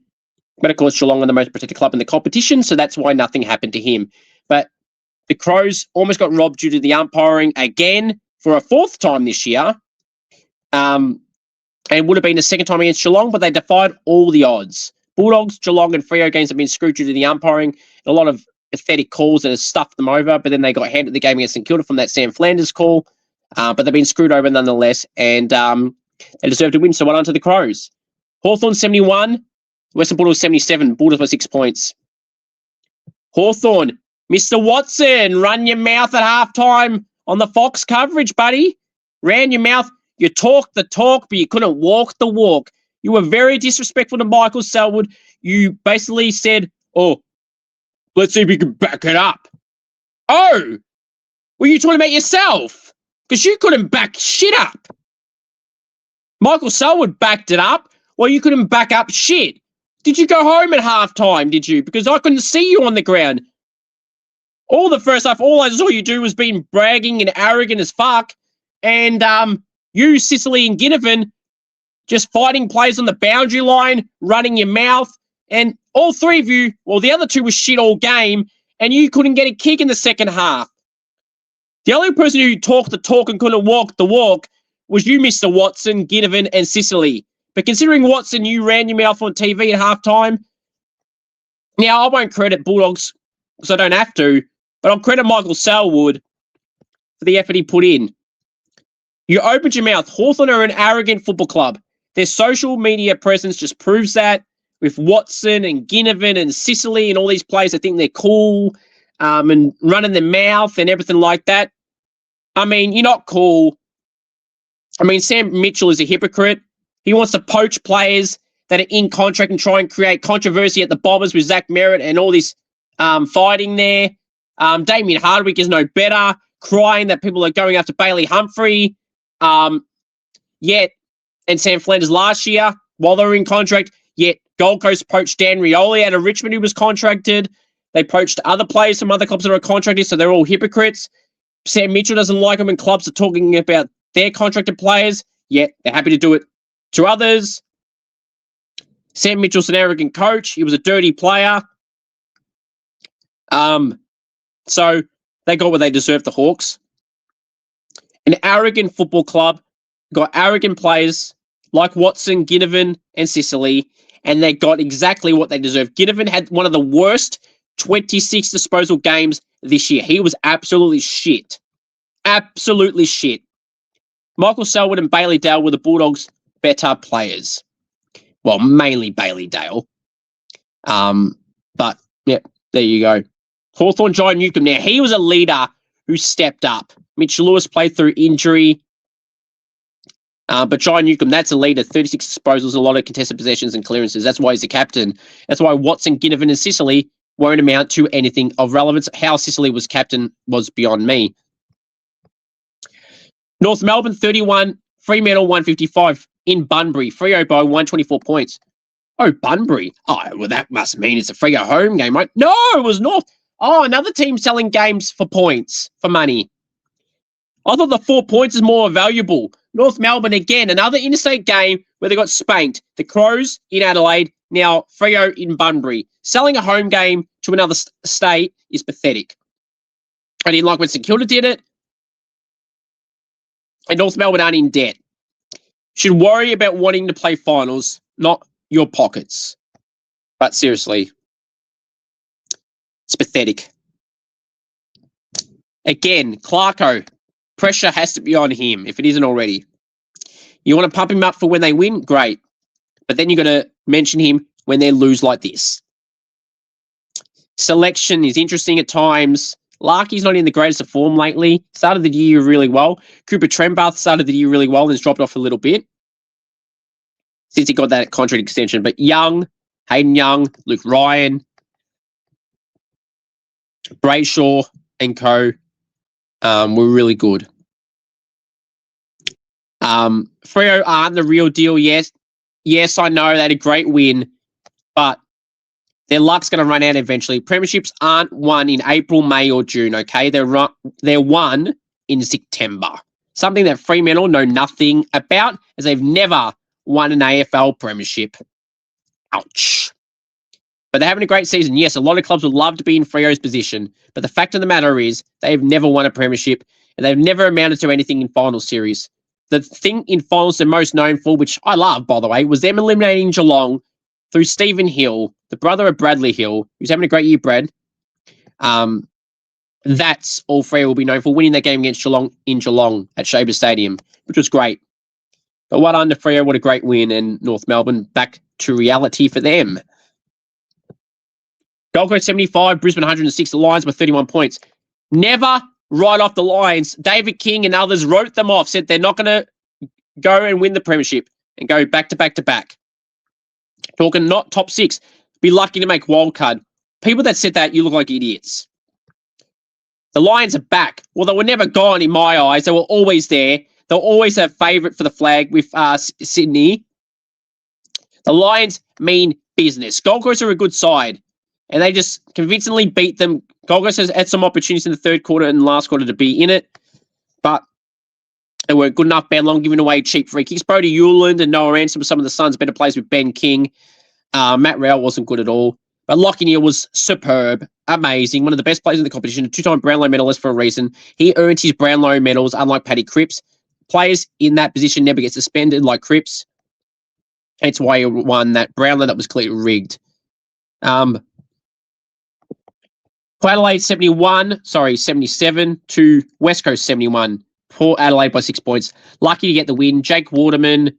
But of course, Geelong are the most protected club in the competition, so that's why nothing happened to him. But the Crows almost got robbed due to the umpiring again for a 4th time this year. And would have been the 2nd time against Geelong, but they defied all the odds. Bulldogs, Geelong, and Freo games have been screwed due to the umpiring. A lot of pathetic calls that have stuffed them over, but then they got handed the game against St Kilda from that Sam Flanders call. But they've been screwed over nonetheless, and they deserve to win, so well on to the Crows. Hawthorn 71, Western Bulldogs 77, Bulldogs by 6 points. Hawthorn, Mr. Watson, run your mouth at halftime on the Fox coverage, buddy. Ran your mouth. You talked the talk, but you couldn't walk the walk. You were very disrespectful to Michael Selwood. You basically said, oh, let's see if you can back it up. Oh, were you talking about yourself? Because you couldn't back shit up. Michael Selwood backed it up. Well, you couldn't back up shit. Did you go home at halftime, did you? Because I couldn't see you on the ground. All the first half, all I saw you do was being bragging and arrogant as fuck. And you, Sicily and Ginnivan, just fighting players on the boundary line, running your mouth. And all 3 of you, well, the other 2 was shit all game, and you couldn't get a kick in the second half. The only person who talked the talk and couldn't walk the walk was you, Mr. Watson, Ginnivan, and Sicily. But considering Watson, you ran your mouth on TV at halftime, now I won't credit Bulldogs because I don't have to, but I'll credit Michael Selwood for the effort he put in. You opened your mouth. Hawthorn are an arrogant football club. Their social media presence just proves that, with Watson and Ginnivan and Sicily and all these players that think they're cool and running their mouth and everything like that. I mean, you're not cool. I mean, Sam Mitchell is a hypocrite. He wants to poach players that are in contract and try and create controversy at the Bombers with Zach Merritt and all this fighting there. Damien Hardwick is no better, crying that people are going after Bailey Humphrey. Yet, and Sam Flanders last year, while they were in contract, yet Gold Coast poached Dan Rioli out of Richmond, who was contracted. They poached other players from other clubs that are contracted, so they're all hypocrites. Sam Mitchell doesn't like them when clubs are talking about their contracted players, yet they're happy to do it to others. Sam Mitchell's an arrogant coach. He was a dirty player. So they got what they deserved, the Hawks. An arrogant football club got arrogant players like Watson, Ginnivan, and Sicily, and they got exactly what they deserved. Ginnivan had one of the worst 26 disposal games this year. He was absolutely shit. Absolutely shit. Michael Selwood and Bailey Dale were the Bulldogs' better players. Well, mainly Bailey Dale. But, yeah, there you go. Hawthorn, John Newcomb. Now, he was a leader who stepped up. Mitch Lewis played through injury. But John Newcomb, that's a leader. 36 disposals, a lot of contested possessions and clearances. That's why he's the captain. That's why Watson, Ginnivan, and Sicily won't amount to anything of relevance. How Sicily was captain was beyond me. North Melbourne, 31. Fremantle, 155. In Bunbury. Freo by 124 points. Oh, Bunbury. Oh, well, that must mean it's a Freo home game, right? No, it was North. Oh, another team selling games for points, for money. I thought the 4 points is more valuable. North Melbourne, again, another interstate game where they got spanked. The Crows in Adelaide, now Freo in Bunbury. Selling a home game to another state is pathetic. I didn't like when St Kilda did it. And North Melbourne aren't in debt. Should worry about wanting to play finals, not your pockets. But seriously, it's pathetic. Again, Clarko, pressure has to be on him if it isn't already. You want to pump him up for when they win? Great. But then you're going to mention him when they lose like this. Selection is interesting at times. Larky's not in the greatest of form lately. Started the year really well. Cooper Trembath started the year really well and has dropped off a little bit since he got that contract extension. But Young, Hayden Young, Luke Ryan, Brayshaw and co were really good. Freo aren't the real deal. Yes, I know they had a great win, but their luck's going to run out eventually. Premierships aren't won in April, May, or June. Okay, they're won in September. Something that Fremantle know nothing about, as they've never won an AFL premiership. Ouch. But they're having a great season. Yes, a lot of clubs would love to be in Freo's position, but the fact of the matter is they've never won a premiership, and they've never amounted to anything in final series. The thing in finals they're most known for, which I love, by the way, was them eliminating Geelong through Stephen Hill, the brother of Bradley Hill, who's having a great year, Brad. That's all Freo will be known for, winning that game against Geelong in Geelong at Shaver Stadium, which was great. But well done to Freo, what a great win, and North Melbourne back to reality for them. Gold Coast 75, Brisbane 106, the Lions were 31 points. Never write off the Lions. David King and others wrote them off, said they're not going to go and win the premiership and go back to back to back. Talking not top six, be lucky to make wildcard. People that said that, you look like idiots. The Lions are back. Well, they were never gone in my eyes. They were always there. They'll always have favourite for the flag with Sydney. The Lions mean business. Gold Coast are a good side, and they just convincingly beat them. Gold Coast has had some opportunities in the third quarter and last quarter to be in it, but they weren't good enough. Badlong giving away cheap free kicks. Brody Hewland and Noah Ransom were some of the Suns' better players with Ben King. Matt Rowell wasn't good at all. But Lachie Neale was superb, amazing, one of the best players in the competition, a two-time Brownlow medalist for a reason. He earned his Brownlow medals, unlike Paddy Cripps. Players in that position never get suspended like Cripps. That's why he won that Brownlow that was clearly rigged. Port Adelaide 77 to West Coast 71. Port Adelaide by 6 points. Lucky to get the win. Jake Waterman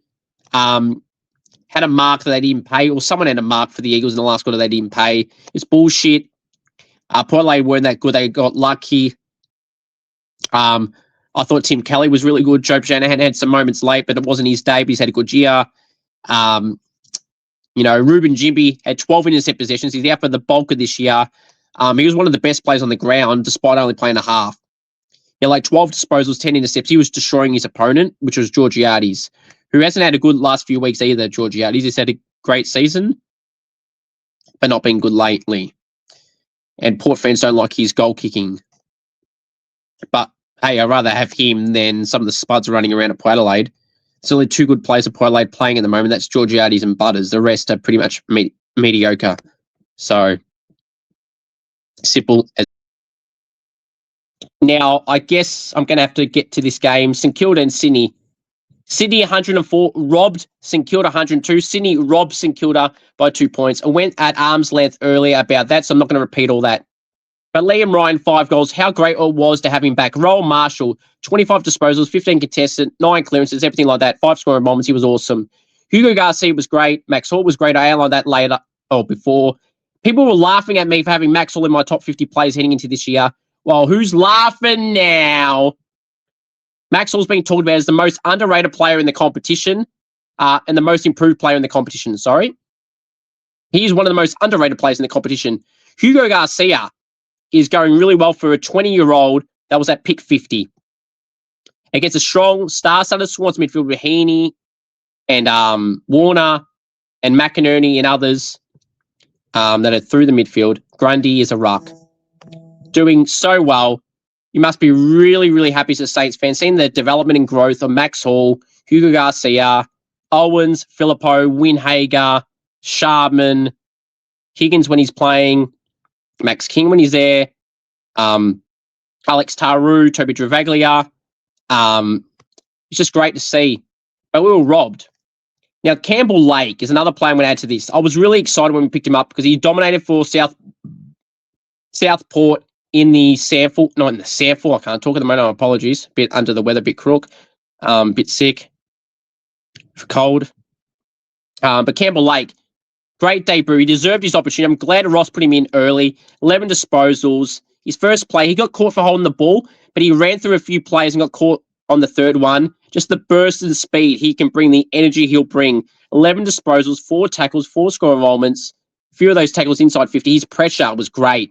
had a mark that they didn't pay, or someone had a mark for the Eagles in the last quarter they didn't pay. It's bullshit. Port Adelaide weren't that good. They got lucky. I thought Tim Kelly was really good. Joe Shanahan had some moments late, but it wasn't his day, but he's had a good year. Ruben Jimby had 12 intercept possessions. He's out for the bulk of this year. He was one of the best players on the ground, despite only playing a half. Yeah, like 12 disposals, 10 intercepts. He was destroying his opponent, which was Georgiades, who hasn't had a good last few weeks either, Georgiades. He's had a great season, but not been good lately. And Port fans don't like his goal kicking. But, hey, I'd rather have him than some of the spuds running around at Port Adelaide. There's only two good players at Port Adelaide playing at the moment. That's Georgiades and Butters. The rest are pretty much mediocre. So, simple as. Now, I guess I'm going to have to get to this game. St Kilda and Sydney. Sydney 104 robbed St Kilda 102. Sydney robbed St Kilda by 2 points. I went at arm's length earlier about that, so I'm not going to repeat all that. But Liam Ryan, 5 goals. How great it was to have him back. Roel Marshall, 25 disposals, 15 contested, 9 clearances, everything like that. 5 scoring moments. He was awesome. Hugo Garcia was great. Max Hall was great. I outlined that before. People were laughing at me for having Max Hall in my top 50 players heading into this year. Well, who's laughing now? Max Hall's being talked about as the most underrated player in the competition and the most improved player in the competition, sorry. He's one of the most underrated players in the competition. Hugo Garcia is going really well for a 20-year-old that was at pick 50. Against a strong star-studded Swans midfield with Heaney and Warner and McInerney and others that are through the midfield. Grundy is a ruck. Doing so well. You must be really, really happy as a Saints fan, seeing the development and growth of Max Hall, Hugo Garcia, Owens, Filippo, Winhager, Sharman, Higgins when he's playing, Max King when he's there, Alex Taru, Toby Travaglia. It's just great to see. But we were robbed. Now, Campbell Lake is another player I'm going to add to this. I was really excited when we picked him up because he dominated for Southport in the Sanford, not in the Sanford, I can't talk at the moment, apologies. Bit under the weather, bit crook, bit sick, cold. But Campbell Lake, great debut. He deserved his opportunity. I'm glad Ross put him in early. 11 disposals. His first play, he got caught for holding the ball, but he ran through a few players and got caught on the third one. Just the burst and speed he can bring, the energy he'll bring. 11 disposals, 4 tackles, 4 score involvements. A few of those tackles inside 50. His pressure was great.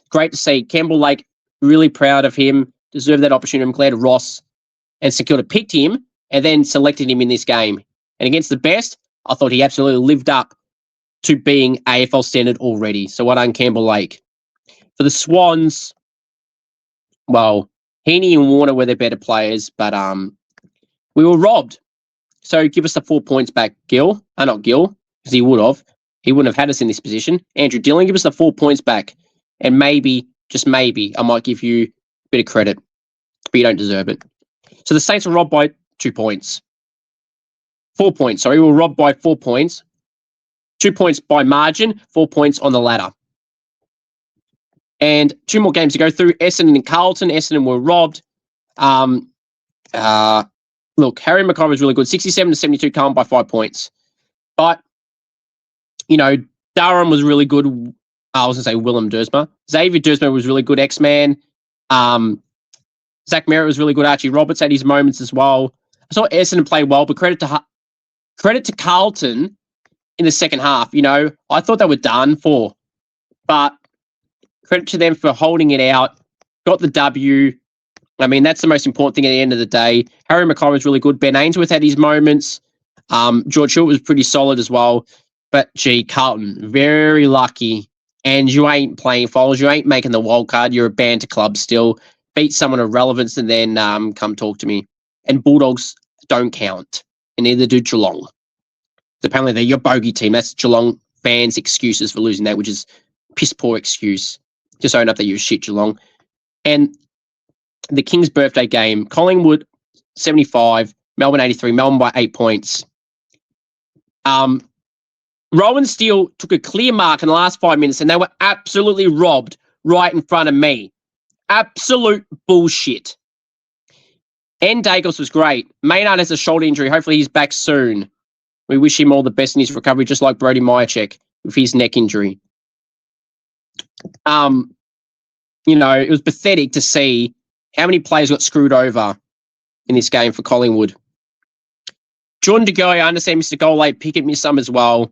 Great to see. Campbell Lake, really proud of him. Deserved that opportunity. I'm glad Ross and St Kilda picked him and then selected him in this game. And against the best, I thought he absolutely lived up to being AFL standard already. So well done, Campbell Lake. For the Swans, well, Heaney and Warner were their better players, but we were robbed. So give us the 4 points back, Gill. Not Gill, because he would have. He wouldn't have had us in this position. Andrew Dillon, give us the 4 points back. And maybe, just maybe, I might give you a bit of credit, but you don't deserve it. So the Saints were robbed by 2 points. 4 points, sorry. We were robbed by 4 points. 2 points by margin, 4 points on the ladder. And 2 more games to go through. Essendon and Carlton. Essendon were robbed. Look, Harry McCoy was really good. 67-72, Carlton by 5 points. But, you know, Durham was really good. I was going to say Willem Dersma. Xavier Dersma was really good. X-Man. Zach Merritt was really good. Archie Roberts had his moments as well. I saw Essendon play well, but credit to Carlton in the second half. You know, I thought they were done for. But credit to them for holding it out. Got the W. I mean, that's the most important thing at the end of the day. Harry McCoy was really good. Ben Ainsworth had his moments. George Hill was pretty solid as well. But, gee, Carlton, very lucky. And you ain't playing finals. You ain't making the wild card. You're a banter club still. Beat someone of relevance and then come talk to me. And Bulldogs don't count. And neither do Geelong. Apparently, they're your bogey team. That's Geelong fans' excuses for losing that, which is piss poor excuse. Just own up that you're shit, Geelong. And the King's birthday game, Collingwood 75, Melbourne 83, Melbourne by 8 points. Rowan Steele took a clear mark in the last 5 minutes and they were absolutely robbed right in front of me. Absolute bullshit. And Dagos was great. Maynard has a shoulder injury. Hopefully he's back soon. We wish him all the best in his recovery, just like Brody Myercheck with his neck injury. You know, it was pathetic to see how many players got screwed over in this game for Collingwood. Jordan De Goey, I understand Mr. Goal late. Pickett missed some as well.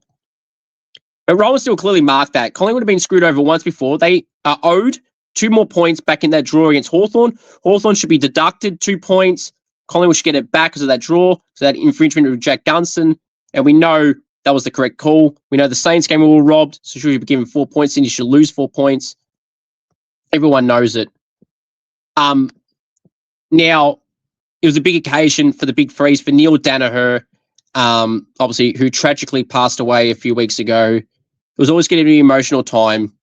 But Rowan still clearly marked that. Collingwood have been screwed over once before. They are owed 2 more points back in that draw against Hawthorn. Hawthorn should be deducted 2 points. Collingwood should get it back because of that draw, so that infringement of Jack Gunston. And we know that was the correct call. We know the Saints game we were robbed, so should we be given 4 points, then you should lose 4 points. Everyone knows it. Now, it was a big occasion for the big freeze for Neil Danaher, obviously, who tragically passed away a few weeks ago. It was always going to be an emotional time.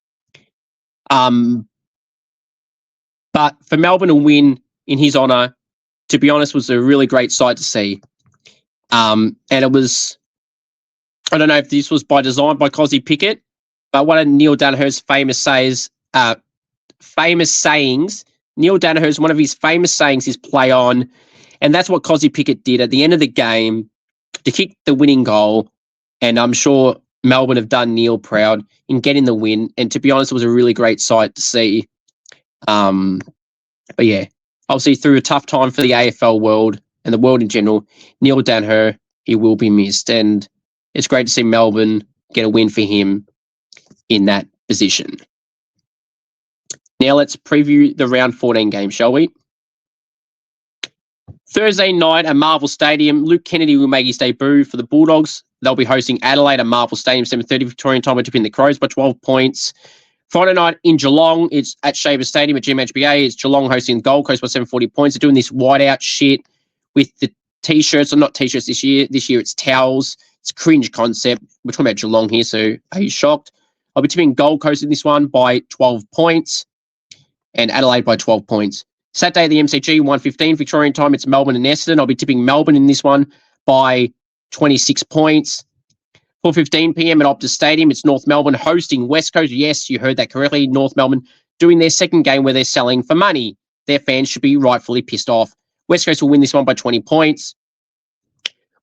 But for Melbourne to win in his honour, to be honest, was a really great sight to see. And it was, I don't know if this was by design by Kosi Pickett, but one of Neil Danaher's famous sayings, Neil Danaher's one of his famous sayings is play on. And that's what Kosi Pickett did at the end of the game to kick the winning goal. And I'm sure Melbourne have done Neil proud in getting the win. And to be honest, it was a really great sight to see. But yeah, obviously through a tough time for the AFL world and the world in general, Neil Danaher, he will be missed. And it's great to see Melbourne get a win for him in that position. Now let's preview the round 14 game, shall we? Thursday night at Marvel Stadium, Luke Kennedy will make his debut for the Bulldogs. They'll be hosting Adelaide at Marvel Stadium, 7:30 Victorian time, tipping the Crows by 12 points. Friday night in Geelong, it's at Shaver Stadium at GMHBA. It's Geelong hosting Gold Coast by 7:40 points. They're doing this whiteout shit with the T-shirts, or not T-shirts this year. This year it's towels. It's a cringe concept. We're talking about Geelong here, so are you shocked? I'll be tipping Gold Coast in this one by 12 points and Adelaide by 12 points. Saturday at the MCG, 1:15 Victorian time, it's Melbourne and Essendon. I'll be tipping Melbourne in this one by 26 points. 4:15 p.m. at Optus Stadium, it's North Melbourne hosting West Coast. Yes, you heard that correctly. North Melbourne doing their second game where they're selling for money. Their fans should be rightfully pissed off. West Coast will win this one by 20 points.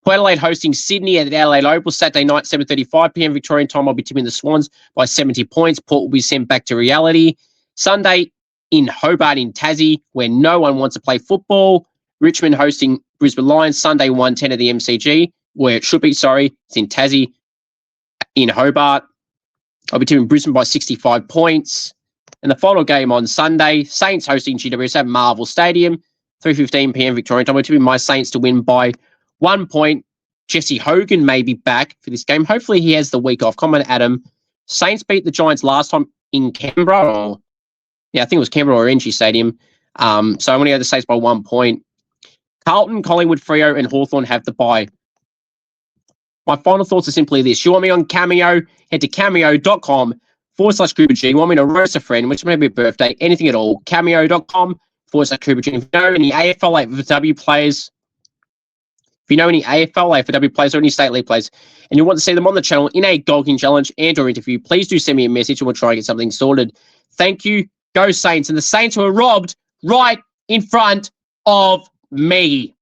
Port Adelaide hosting Sydney at the Adelaide Oval, Saturday night, 7:35 p.m. Victorian time. I'll be tipping the Swans by 70 points. Port will be sent back to reality. Sunday, in Hobart in Tassie, where no one wants to play football. Richmond hosting Brisbane Lions Sunday 1:10 at the MCG, where it should be, it's in Tassie, in Hobart. I'll be tipping Brisbane by 65 points. And the final game on Sunday, Saints hosting GWS at Marvel Stadium, 3:15 p.m. Victorian time. I'm tipping my Saints to win by 1 point. Jesse Hogan may be back for this game. Hopefully he has the week off. Comment Adam. Saints beat the Giants last time in Canberra. I think it was Canberra or NG Stadium. So I'm going to go the Saints by 1 point. Carlton, Collingwood, Freo, and Hawthorn have the bye. My final thoughts are simply this. You want me on Cameo? Head to cameo.com/CooperG. You want me to roast a friend, which may be a birthday, anything at all. Cameo.com/CooperG. If you know any AFL AFW players, or any state league players, and you want to see them on the channel in a Golking Challenge and or interview, please do send me a message and we'll try and get something sorted. Thank you. Go Saints. And the Saints were robbed right in front of me.